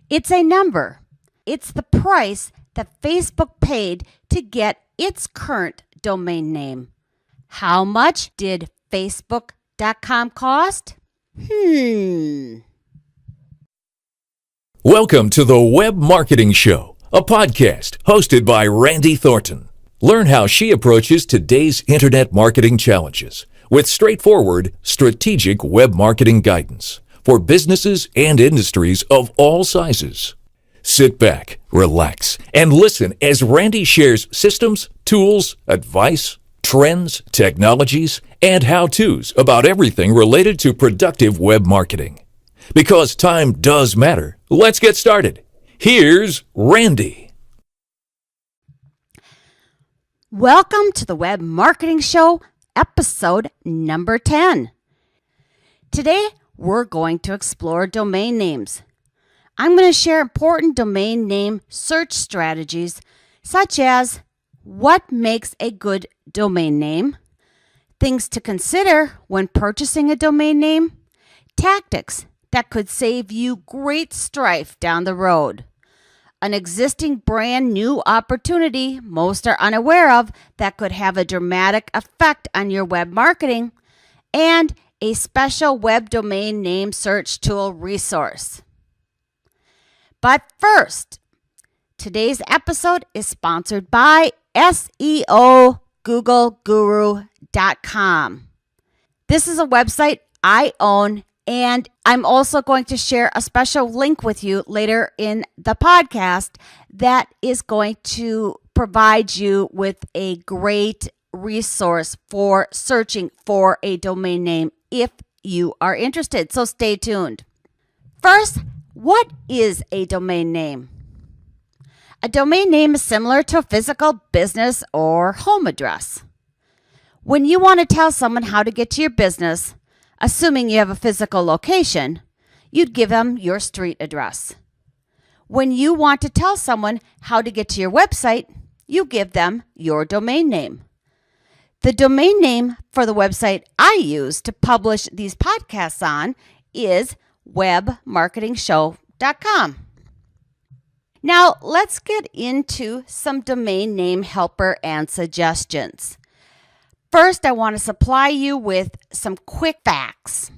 It's a number. It's the price that Facebook paid to get its current domain name. How much did Facebook.com cost? Welcome to the Web Marketing Show, a podcast hosted by Randy Thornton. Learn how she approaches today's internet marketing challenges with straightforward, strategic web marketing guidance for businesses and industries of all sizes. Sit back, relax, and listen as Randy shares systems, tools, advice, trends, technologies, and how-tos about everything related to productive web marketing. Because time does matter, let's get started. Here's Randy. Welcome to the Web Marketing Show, episode number 10. Today, we're going to explore domain names. I'm going to share important domain name search strategies, such as what makes a good domain name, things to consider when purchasing a domain name, tactics that could save you great strife down the road, an existing brand new opportunity most are unaware of that could have a dramatic effect on your web marketing, and a special web domain name search tool resource. But first, today's episode is sponsored by SEOGoogleGuru.com. This is a website I own, and I'm also going to share a special link with you later in the podcast that is going to provide you with a great resource for searching for a domain name if you are interested. So stay tuned. First, what is a domain name? A domain name is similar to a physical business or home address. When you want to tell someone how to get to your business, assuming you have a physical location, you'd give them your street address. When you want to tell someone how to get to your website, you give them your domain name. The domain name for the website I use to publish these podcasts on is webmarketingshow.com. Now, let's get into some domain name helper and suggestions. First, I want to supply you with some quick facts.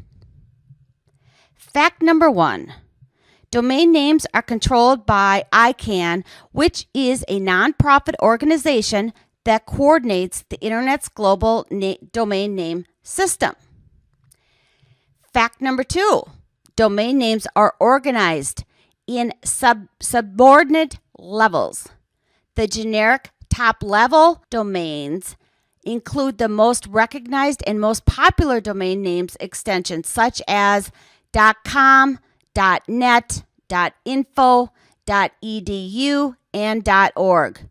Fact number 1. Domain names are controlled by ICANN, which is a nonprofit organization that coordinates the Internet's global domain name system. Fact number 2. Domain names are organized in subordinate levels. The generic top-level domains include the most recognized and most popular domain names extensions such as .com, .net, .info, .edu, and .org.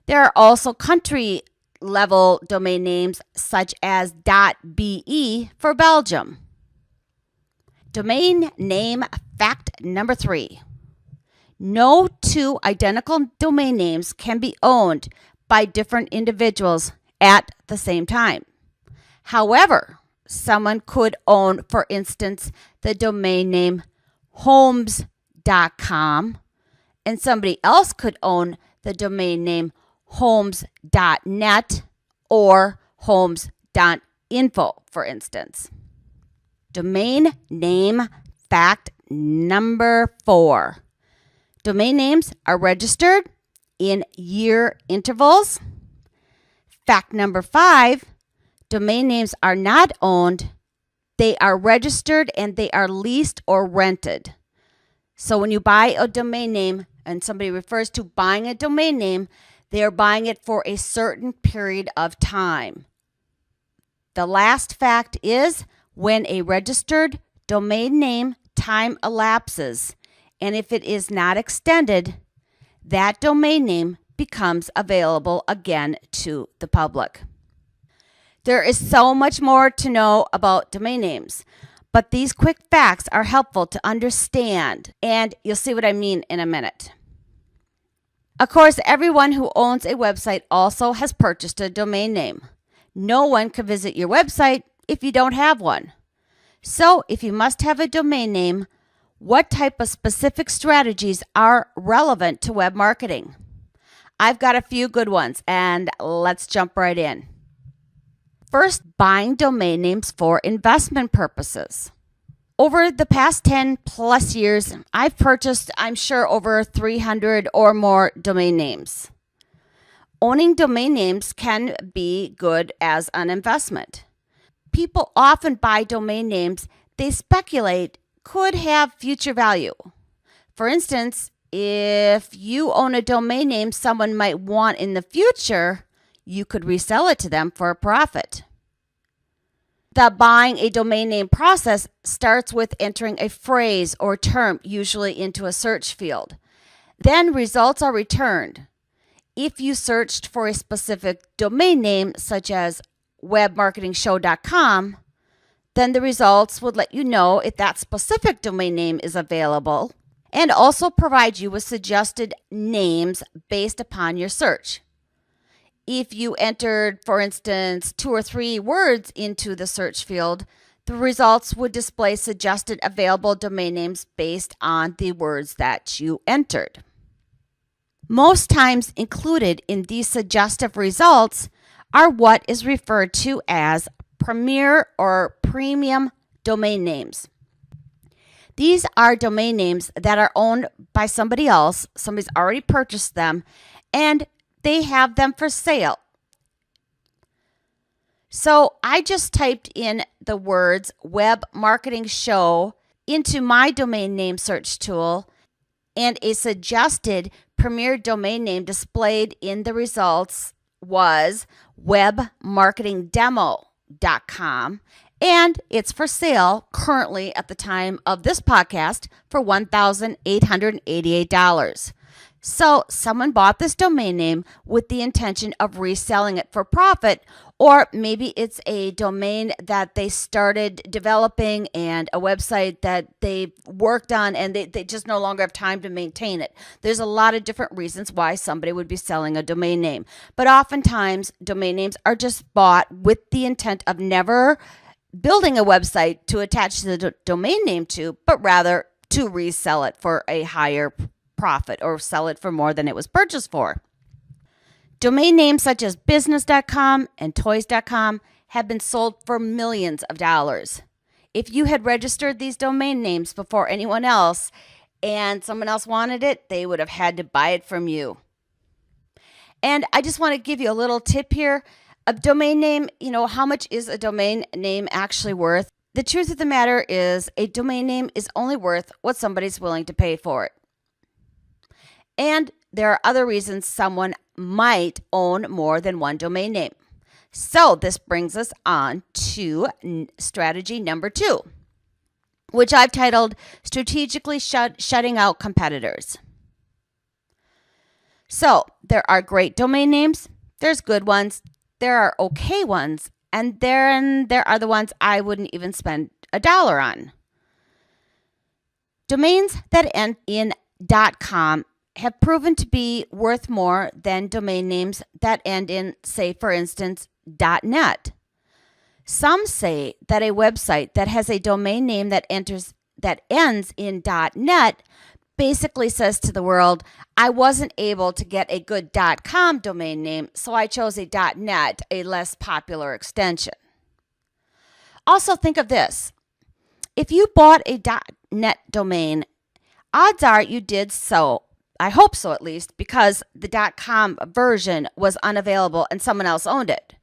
There are also country-level domain names such as .be for Belgium. Domain name fact number 3. No two identical domain names can be owned by different individuals at the same time. However, someone could own, for instance, the domain name homes.com, and somebody else could own the domain name homes.net or homes.info, for instance. Domain name fact number 4. Domain names are registered in year intervals. Fact number 5, domain names are not owned. They are registered and they are leased or rented. So when you buy a domain name and somebody refers to buying a domain name, they are buying it for a certain period of time. The last fact is when a registered domain name time elapses, and if it is not extended, that domain name becomes available again to the public. There is so much more to know about domain names, but these quick facts are helpful to understand, and you'll see what I mean in a minute. Of course, everyone who owns a website also has purchased a domain name. No one can visit your website if you don't have one. So if you must have a domain name, What type of specific strategies are relevant to web marketing? I've got a few good ones, and let's jump right in. First, buying domain names for investment purposes. Over the past 10 plus years, I've purchased, I'm sure, over 300 or more domain names. Owning domain names can be good as an investment. People often buy domain names they speculate could have future value. For instance, if you own a domain name someone might want in the future, you could resell it to them for a profit. The buying a domain name process starts with entering a phrase or term, usually into a search field. Then results are returned. If you searched for a specific domain name, such as webmarketingshow.com, then the results would let you know if that specific domain name is available and also provide you with suggested names based upon your search. If you entered, for instance, 2 or 3 words into the search field, the results would display suggested available domain names based on the words that you entered. Most times included in these suggestive results are what is referred to as premier or premium domain names. These are domain names that are owned by somebody else. Somebody's already purchased them, and they have them for sale. So I just typed in the words web marketing show into my domain name search tool, and a suggested premier domain name displayed in the results was webmarketingdemo.com, and it's for sale currently at the time of this podcast for $1,888. So someone bought this domain name with the intention of reselling it for profit, or maybe it's a domain that they started developing and a website that they worked on and they just no longer have time to maintain it. There's a lot of different reasons why somebody would be selling a domain name. But oftentimes, domain names are just bought with the intent of never building a website to attach the domain name to, but rather to resell it for a higher profit or sell it for more than it was purchased for. Domain names such as business.com and toys.com have been sold for millions of dollars. If you had registered these domain names before anyone else and someone else wanted it, they would have had to buy it from you. And I just want to give you a little tip here. A domain name, how much is a domain name actually worth? The truth of the matter is a domain name is only worth what somebody's willing to pay for it. And there are other reasons someone might own more than one domain name. So this brings us on to strategy number 2, which I've titled Strategically Shutting Out Competitors. So there are great domain names, there's good ones, there are okay ones, and there are the ones I wouldn't even spend $1 on. Domains that end in .com have proven to be worth more than domain names that end in, say, for instance, .net. Some say that a website that has a domain name that ends in .net basically says to the world, I wasn't able to get a good .com domain name, so I chose a .net, a less popular extension. Also think of this. If you bought a .net domain, odds are you did so, I hope so at least, because the .com version was unavailable and someone else owned it.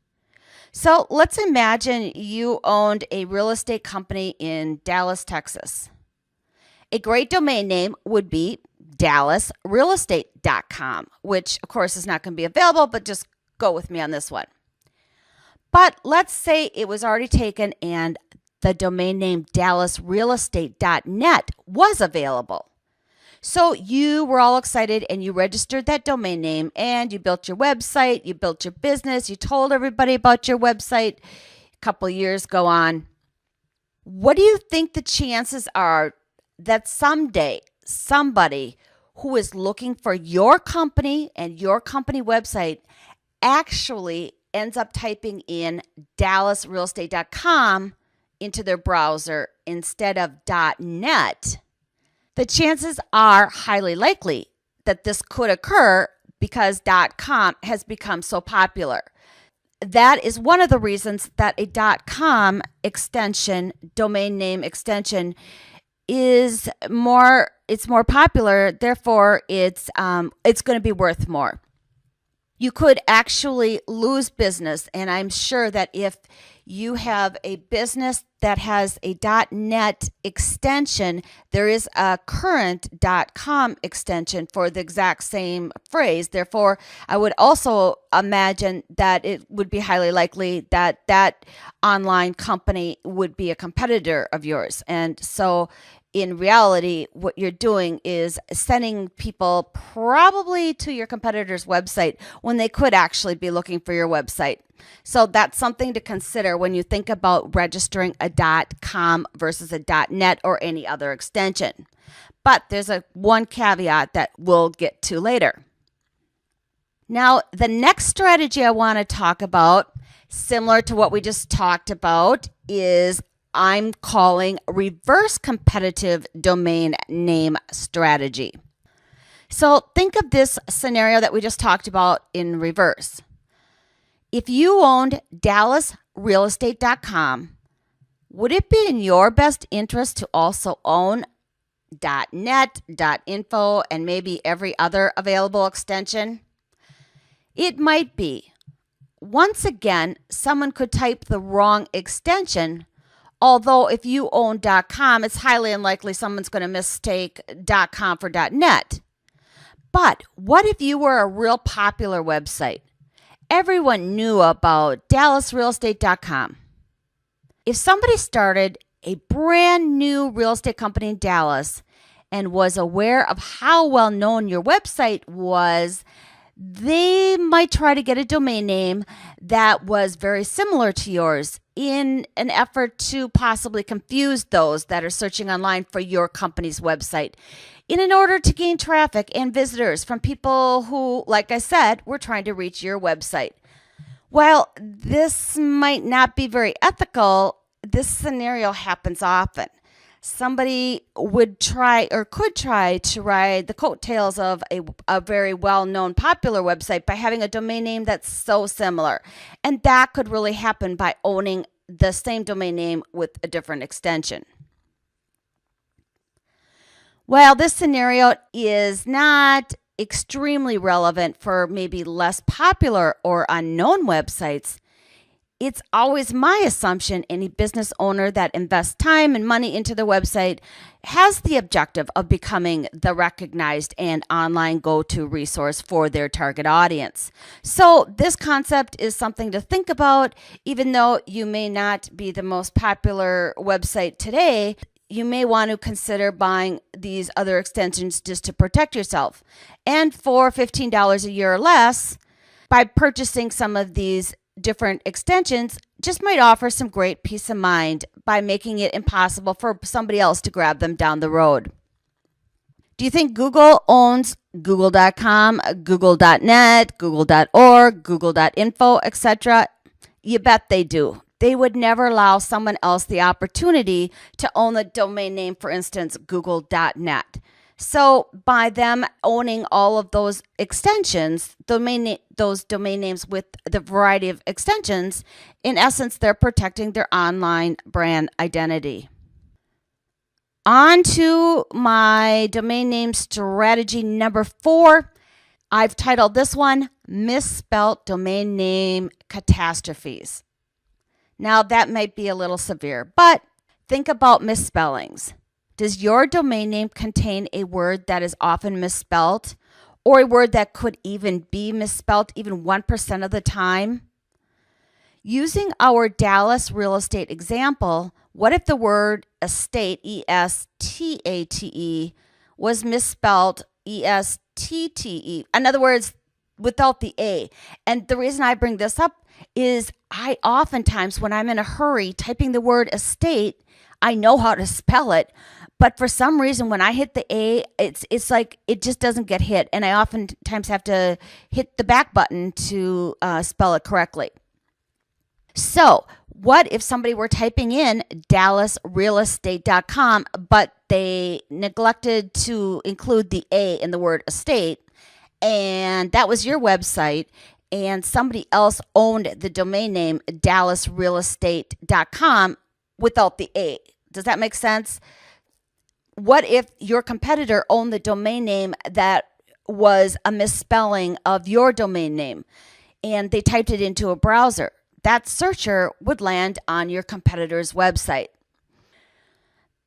So let's imagine you owned a real estate company in Dallas, Texas. A great domain name would be dallasrealestate.com, which of course is not going to be available, but just go with me on this one. But let's say it was already taken and the domain name dallasrealestate.net was available. So you were all excited and you registered that domain name and you built your website, you built your business, you told everybody about your website. A couple of years go on. What do you think the chances are that someday somebody who is looking for your company and your company website actually ends up typing in dallasrealestate.com into their browser instead of .net The chances are highly likely that this could occur because .com has become so popular. That is one of the reasons that a .com extension, domain name extension, is more popular. Therefore, it's going to be worth more. You could actually lose business, and I'm sure that if you have a business that has a .net extension, there is a current .com extension for the exact same phrase. Therefore, I would also imagine that it would be highly likely that that online company would be a competitor of yours. And so in reality, what you're doing is sending people probably to your competitor's website when they could actually be looking for your website. So that's something to consider when you think about registering a .com versus a .net or any other extension. But there's one caveat that we'll get to later. Now, the next strategy I want to talk about, similar to what we just talked about, is I'm calling reverse competitive domain name strategy. So think of this scenario that we just talked about in reverse. If you owned DallasRealEstate.com, would it be in your best interest to also own .net, .info, and maybe every other available extension? It might be. Once again, someone could type the wrong extension. Although if you own .com, it's highly unlikely someone's going to mistake .com for .net. But what if you were a real popular website? Everyone knew about DallasRealEstate.com. If somebody started a brand new real estate company in Dallas and was aware of how well known your website was, they might try to get a domain name that was very similar to yours in an effort to possibly confuse those that are searching online for your company's website in order to gain traffic and visitors from people who, like I said, were trying to reach your website. While this might not be very ethical, this scenario happens often. Somebody would try or could try to ride the coattails of a very well-known popular website by having a domain name that's so similar. And that could really happen by owning the same domain name with a different extension. While this scenario is not extremely relevant for maybe less popular or unknown websites, it's always my assumption any business owner that invests time and money into their website has the objective of becoming the recognized and online go-to resource for their target audience. So this concept is something to think about. Even though you may not be the most popular website today, you may want to consider buying these other extensions just to protect yourself. And for $15 a year or less, by purchasing some of these different extensions, just might offer some great peace of mind by making it impossible for somebody else to grab them down the road. Do you think Google owns Google.com, Google.net, Google.org, Google.info, etc.? You bet they do. They would never allow someone else the opportunity to own the domain name, for instance, Google.net. So by them owning all of those extensions, those domain names with the variety of extensions, in essence, they're protecting their online brand identity. On to my domain name strategy number 4. I've titled this one, Misspelt Domain Name Catastrophes. Now that might be a little severe, but think about misspellings. Does your domain name contain a word that is often misspelt, or a word that could even be misspelt even 1% of the time? Using our Dallas real estate example, what if the word estate, E-S-T-A-T-E, was misspelled E-S-T-T-E? In other words, without the A. And the reason I bring this up is I oftentimes, when I'm in a hurry typing the word estate, I know how to spell it, but for some reason when I hit the A, it's like it just doesn't get hit, and I oftentimes have to hit the back button to spell it correctly. So what if somebody were typing in DallasRealEstate.com, but they neglected to include the A in the word estate, and that was your website, and somebody else owned the domain name dallasrealestate.com without the A. Does that make sense? What if your competitor owned the domain name that was a misspelling of your domain name and they typed it into a browser? That searcher would land on your competitor's website.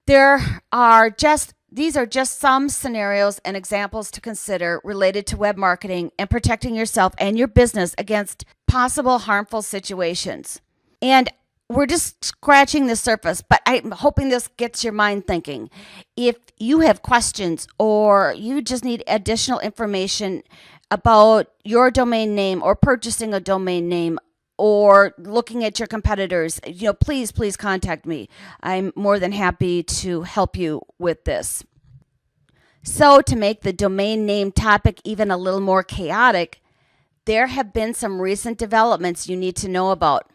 These are just some scenarios and examples to consider related to web marketing and protecting yourself and your business against possible harmful situations. And we're just scratching the surface, but I'm hoping this gets your mind thinking. If you have questions or you just need additional information about your domain name or purchasing a domain name or looking at your competitors, please contact me. I'm more than happy to help you with this. So to make the domain name topic even a little more chaotic, there have been some recent developments you need to know about.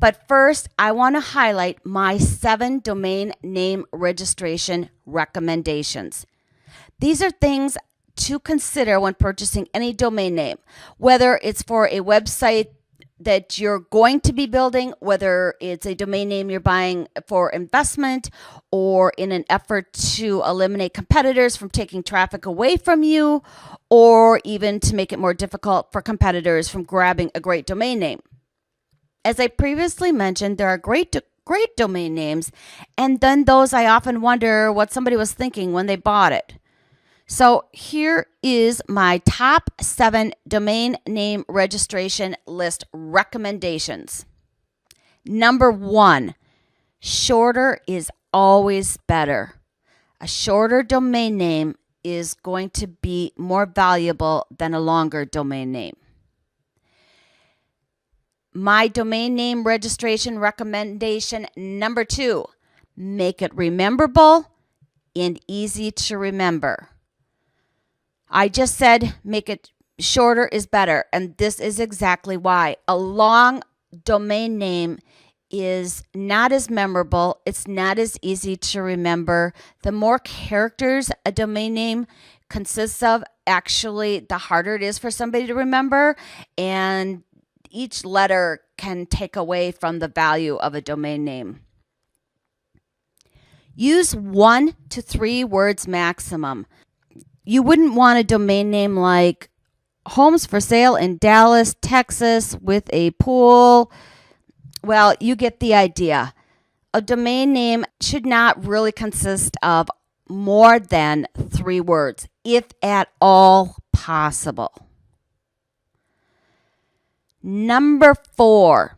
But first, I want to highlight my 7 domain name registration recommendations. These are things to consider when purchasing any domain name, whether it's for a website that you're going to be building, whether it's a domain name you're buying for investment or in an effort to eliminate competitors from taking traffic away from you, or even to make it more difficult for competitors from grabbing a great domain name. As I previously mentioned, there are great domain names, and then those I often wonder what somebody was thinking when they bought it. So here is my top 7 domain name registration list recommendations. Number 1, shorter is always better. A shorter domain name is going to be more valuable than a longer domain name. My domain name registration recommendation number 2, make it rememberable and easy to remember. I just said make it shorter is better, and this is exactly why. A long domain name is not as memorable. It's not as easy to remember. The more characters a domain name consists of, actually, the harder it is for somebody to remember, and each letter can take away from the value of a domain name. Use 1 to 3 words maximum. You wouldn't want a domain name like homes for sale in Dallas, Texas with a pool. Well, you get the idea. A domain name should not really consist of more than 3 words, if at all possible. Number 4,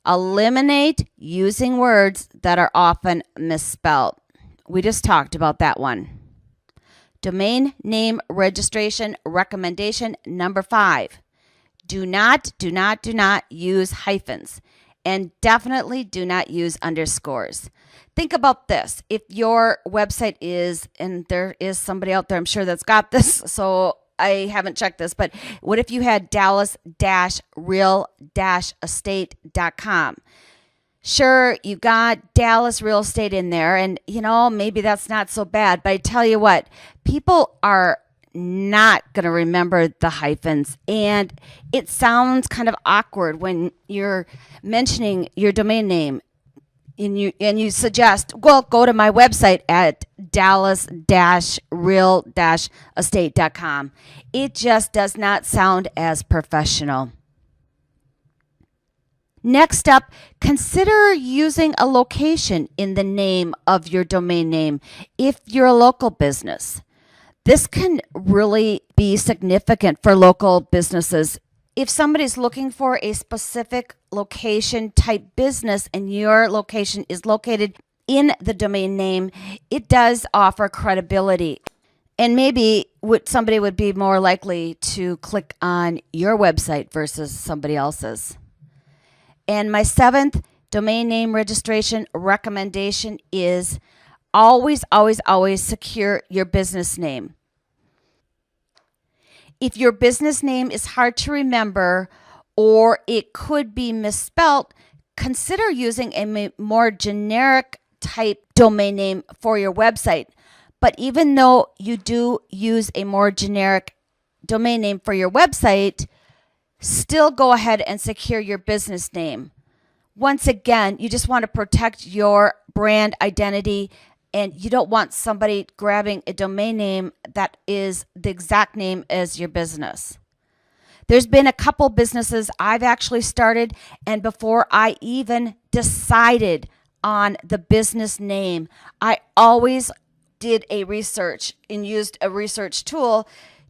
eliminate using words that are often misspelled. We just talked about that one. Domain name registration recommendation number 5. Do not use hyphens, and definitely do not use underscores. Think about this. If your website is, and there is somebody out there, I'm sure that's got this, so I haven't checked this, but what if you had dallas-real-estate.com? Sure, you got Dallas Real Estate in there, and maybe that's not so bad, but I tell you what, people are not going to remember the hyphens, and it sounds kind of awkward when you're mentioning your domain name and you suggest, well, go to my website at dallas-real-estate.com. It just does not sound as professional. Next up, consider using a location in the name of your domain name if you're a local business. This can really be significant for local businesses. If somebody's looking for a specific location type business and your location is located in the domain name, it does offer credibility. And maybe somebody would be more likely to click on your website versus somebody else's. And my 7th domain name registration recommendation is always secure your business name. If your business name is hard to remember or it could be misspelt, consider using a more generic type domain name for your website. But even though you do use a more generic domain name for your website, still go ahead and secure your business name. Once again, you just want to protect your brand identity, and you don't want somebody grabbing a domain name that is the exact name as your business. There's been a couple businesses I've actually started, and before I even decided on the business name, I always did a research and used a research tool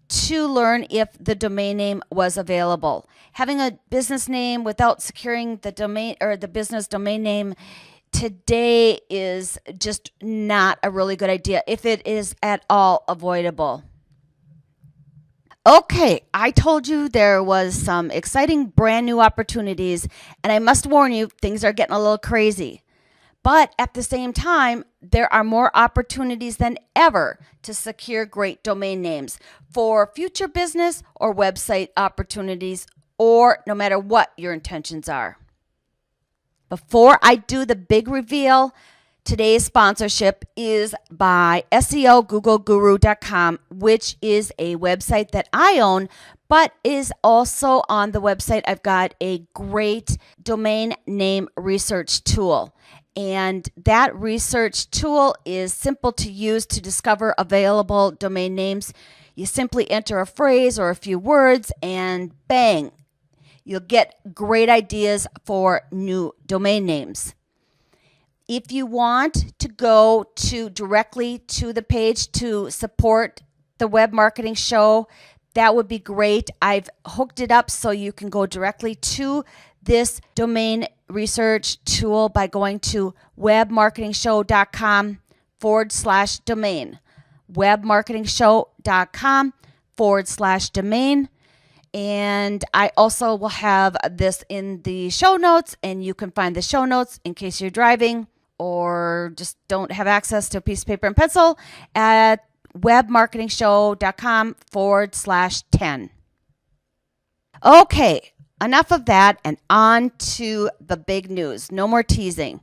to learn if the domain name was available. Having a business name without securing the domain or the business domain name today is just not a really good idea, if it is at all avoidable. Okay, I told you there was some exciting brand new opportunities, and I must warn you, things are getting a little crazy. But at the same time, there are more opportunities than ever to secure great domain names for future business or website opportunities, or no matter what your intentions are. Before I do the big reveal, today's sponsorship is by SEOGoogleGuru.com, which is a website that I own, but is also on the website. I've got a great domain name research tool. And that research tool is simple to use to discover available domain names. You simply enter a phrase or a few words and bang, you'll get great ideas for new domain names. If you want to go directly to the page to support the Web Marketing Show, that would be great. I've hooked it up so you can go directly to this domain research tool by going to webmarketingshow.com/domain. webmarketingshow.com/domain. And I also will have this in the show notes, and you can find the show notes in case you're driving or just don't have access to a piece of paper and pencil at webmarketingshow.com/10. Okay, enough of that and on to the big news. No more teasing.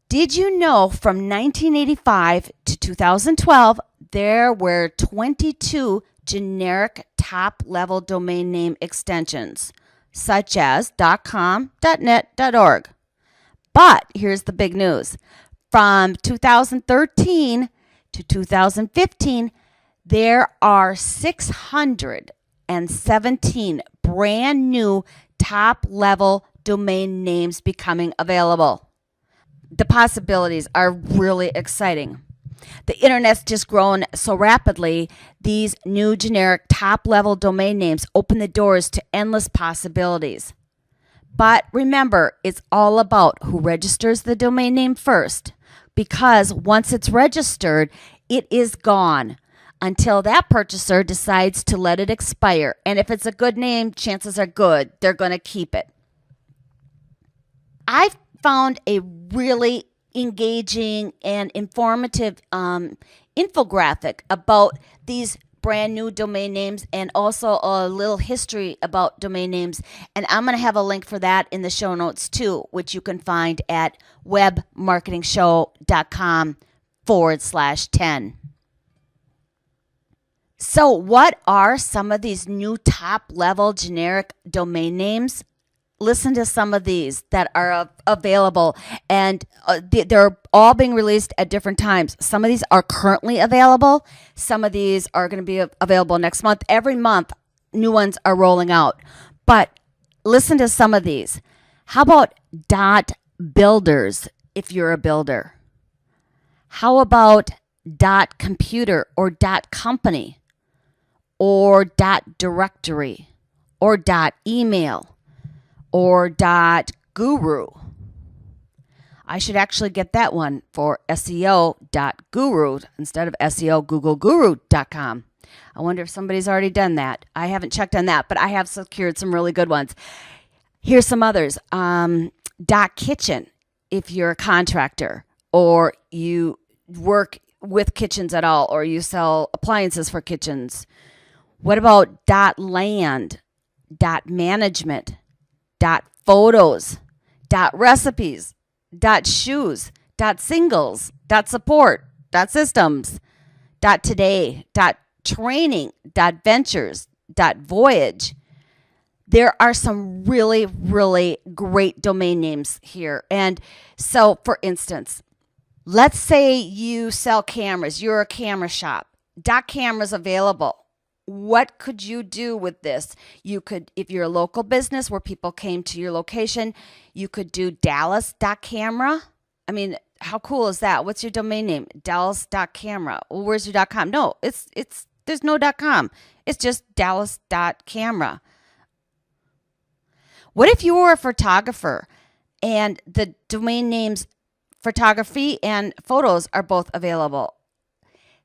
Did you know from 1985 to 2012, there were 22 generic top-level domain name extensions, such as .com, .net, .org. But here's the big news. From 2013 to 2015, there are 617 brand new top-level domain names becoming available. The possibilities are really exciting. The internet's just grown so rapidly, these new generic top-level domain names open the doors to endless possibilities. But remember, it's all about who registers the domain name first, because once it's registered, it is gone until that purchaser decides to let it expire. And if it's a good name, chances are good they're going to keep it. I've found a really engaging and informative infographic about these brand new domain names and also a little history about domain names. And I'm going to have a link for that in the show notes too, which you can find at webmarketingshow.com/10. So what are some of these new top-level generic domain names? Listen to some of these that are available, and they're all being released at different times. Some of these are currently available. Some of these are going to be available next month. Every month, new ones are rolling out. But listen to some of these. How about .builders if you're a builder? How about .computer or .company or .directory or .email? Or .guru. I should actually get that one for SEO.guru instead of SEOGoogleGuru.com. I wonder if somebody's already done that. I haven't checked on that, but I have secured some really good ones. Here's some others. .kitchen if you're a contractor or you work with kitchens at all or you sell appliances for kitchens. What about .land, .management, .photos, .recipes, .shoes.singles .support .systems .today .training .ventures .voyage. There are some really, really great domain names here. And so, for instance, let's say you sell cameras. You're a camera shop. .camera's available. What could you do with this? You could, if you're a local business where people came to your location, you could do Dallas.camera. I mean, how cool is that? What's your domain name? Dallas.camera. Well, where's your .com? No, there's no .com. It's just Dallas.camera. What if you were a photographer and the domain names photography and photos are both available?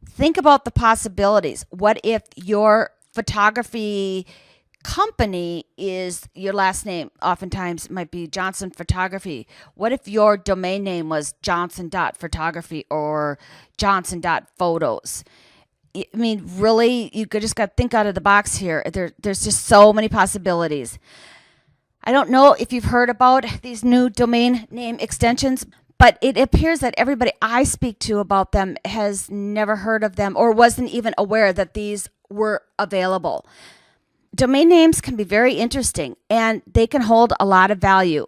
Think about the possibilities. What if your photography company is your last name? Oftentimes it might be Johnson Photography. What if your domain name was Johnson.photography or Johnson.photos? I mean, really, you just got to think out of the box here. There's just so many possibilities. I don't know if you've heard about these new domain name extensions, but it appears that everybody I speak to about them has never heard of them or wasn't even aware that these were available. Domain names can be very interesting and they can hold a lot of value.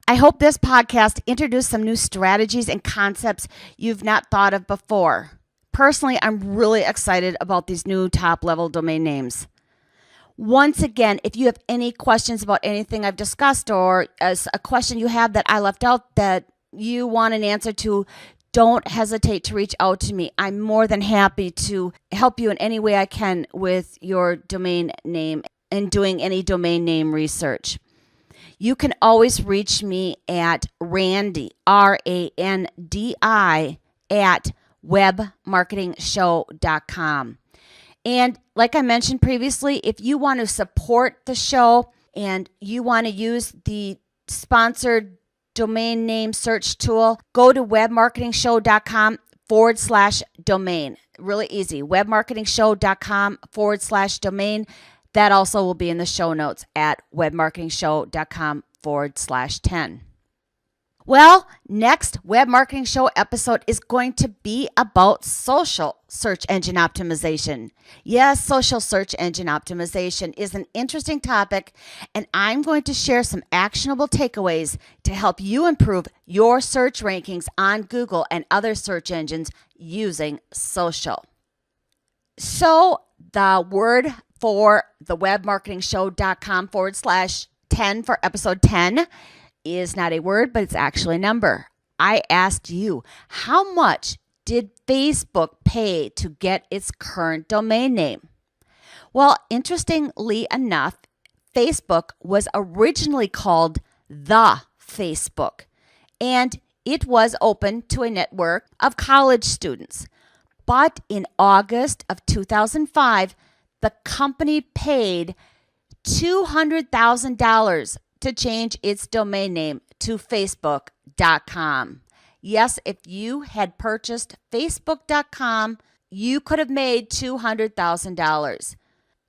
I hope this podcast introduced some new strategies and concepts you've not thought of before. Personally, I'm really excited about these new top-level domain names. Once again, if you have any questions about anything I've discussed or as a question you have that I left out that you want an answer to, don't hesitate to reach out to me. I'm more than happy to help you in any way I can with your domain name and doing any domain name research. You can always reach me at Randi, RANDI, at webmarketingshow.com. And like I mentioned previously, if you want to support the show and you want to use the sponsored domain name search tool, go to webmarketingshow.com/domain. Really easy. webmarketingshow.com/domain. That also will be in the show notes at webmarketingshow.com/10. Well, next Web Marketing Show episode is going to be about social search engine optimization. Yes, social search engine optimization is an interesting topic, and I'm going to share some actionable takeaways to help you improve your search rankings on Google and other search engines using social. So the word for the webmarketingshow.com/10 for episode 10 is not a word, but it's actually a number. I asked you, how much did Facebook pay to get its current domain name? Well, interestingly enough, Facebook was originally called The Facebook, and it was open to a network of college students. But in August of 2005, the company paid $200,000 to change its domain name to Facebook.com. Yes, if you had purchased Facebook.com, you could have made $200,000.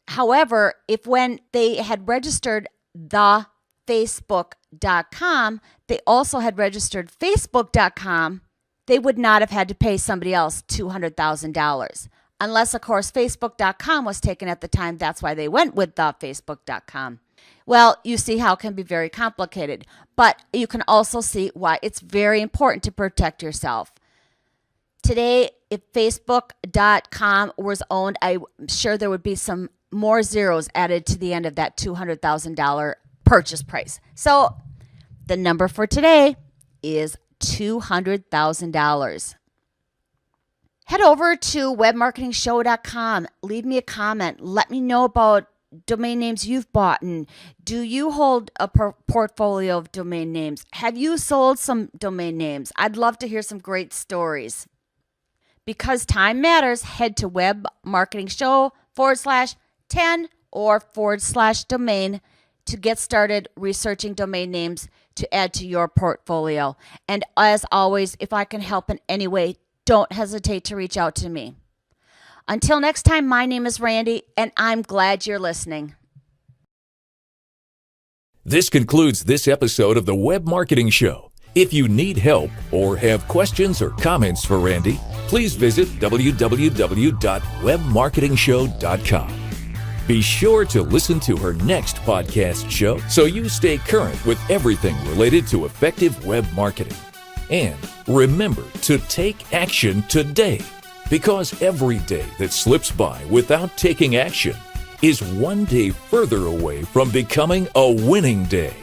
However, if when they had registered the Facebook.com, they also had registered Facebook.com, they would not have had to pay somebody else $200,000. Unless, of course, Facebook.com was taken at the time. That's why they went with the Facebook.com. Well, you see how it can be very complicated, but you can also see why it's very important to protect yourself. Today, if Facebook.com was owned, I'm sure there would be some more zeros added to the end of that $200,000 purchase price. So the number for today is $200,000. Head over to webmarketingshow.com. Leave me a comment. Let me know about domain names you've bought, and do you hold a portfolio of domain names? Have you sold some domain names? I'd love to hear some great stories. Because time matters, head to webmarketingshow.com/10 or /domain to get started researching domain names to add to your portfolio. And as always, if I can help in any way, don't hesitate to reach out to me. Until next time, my name is Randi, and I'm glad you're listening. This concludes this episode of the Web Marketing Show. If you need help or have questions or comments for Randy, please visit www.webmarketingshow.com. Be sure to listen to her next podcast show so you stay current with everything related to effective web marketing. And remember to take action today, because every day that slips by without taking action is one day further away from becoming a winning day.